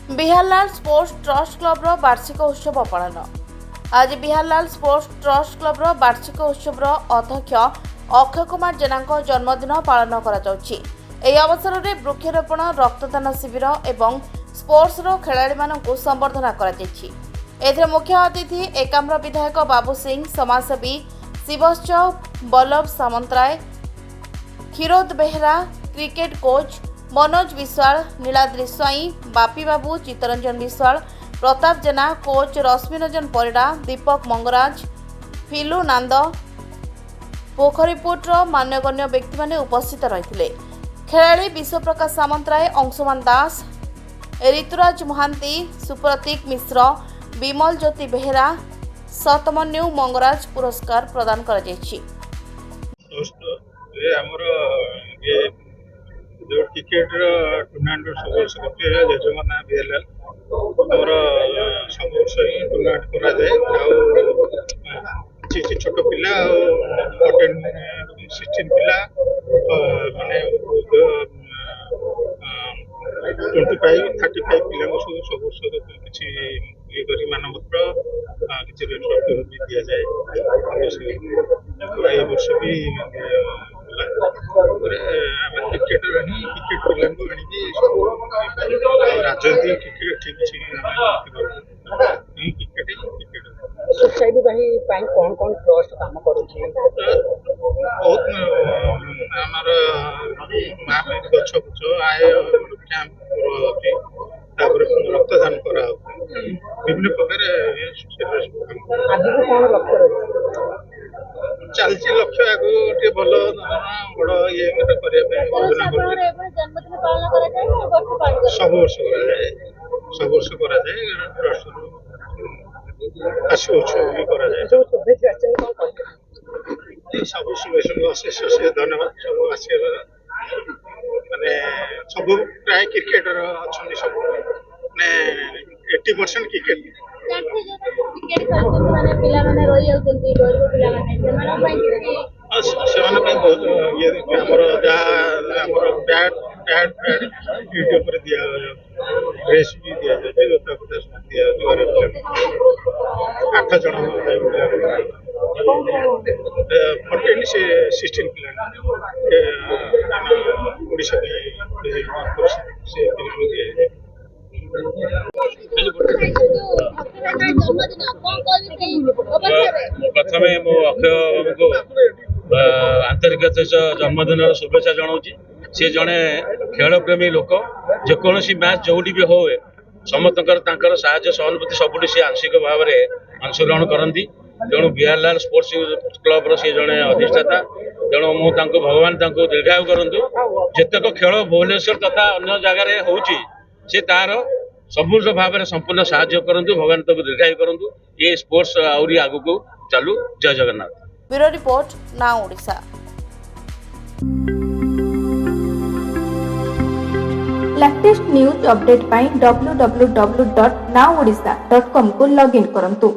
बिहारलाल sports trust club वार्षिक उत्सव पालन। आज बिहारलाल स्पोर्ट्स ट्रस्ट क्लब वार्षिक उत्सव अध्यक्ष अक्षय कुमार जेना जन्मदिन पालन कर अवसर में वृक्षरोपण रक्तदान शिविर और स्पोर्ट्स खेलाड़ी मानू संबर्धना कर मुख्य अतिथि एकाम्र विधायक बाबू सिंह, समाजसेवी शिवश्च बल्लभ सामंतराय, क्षीरोद बेहरा, क्रिकेट कोच मनोज विश्वाल, नीलाद्री स्वाई, बापी बाबू, चित्तरंजन विश्वाल, प्रताप जेना, कोच रश्मिरंजन परिड़ा, दीपक मंगराज, फिलू नांद, पोखरीपुटर मान्यगण्य व्यक्ति माने उपस्थित रही। खेलाड़ी विश्वप्रकाश सामंतराय, अंशुमान दास, ऋतुराज महांती, सुप्रतीक मिश्र, विमल ज्योति बेहरा, सतमन्यु मंगराज पुरस्कार प्रदान कर जो क्रिकेट टूर्नामेंट सब वर्ष करते हैं जजमान ना बिहारलाल आमर सब वर्ष ही टूर्नामेंट करा जाए छोट पिला 16 पिला माने 25-35 पिला सब वर्ष किसी ये करी मानपत्र किसी ट्रॉफी भी दिया जाए। ये वर्ष भी क्रिकेट पिला राजनीति क्रिकेट ठीक क्रिकेट सोसाइटी कौन कौन ट्रस्ट काम करुचे बहुत आमर महामारी गछ फुच आय कैंप रक्तदान करा विभिन्न प्रकार कौन लक्ष्य रही चलती लक्ष्य आगे भल बड़ ये योजना सब वर्ष सब वर्ष आशु उत्सव भी सब शुभेच्छा धन्यवाद सब आशीर्वाद माने सब प्राय क्रिकेटर अच्छा सब माने 80% क्रिकेट बहुत ये यूट्यूब दिया ड्रेस भी दिया जाए जूता फुता दिया 8 जन 16 पिला ओडिशा प्रथम मो अक्षय बाबू को आंतरिक जन्मदिन शुभेच्छा जनाऊँ। सी जड़े खेल प्रेमी लोक जेकोसी मैच जो भी हो समस्त साहाय्य सहानुभूति सबुठ सी आंशिक भाव में अंशग्रहण करती। तेणु बिहारलाल स्पोर्ट्स क्लब सी जड़े अधिष्ठाता तेणु मुझे भगवान दीर्घायु करूँ। जितक खेल भुवनेश्वर तथा अन्य जगार हो तार सबूत भाव में संपूर्ण साहाय्य करूँ। भगवान दीर्घायु करूँ। ये स्पोर्ट्स आहरी आगू चालू। जय Jagannath. Bureau report now Odisha. Latest news update पाई www.nowodisha.com को लॉगिन करंतु।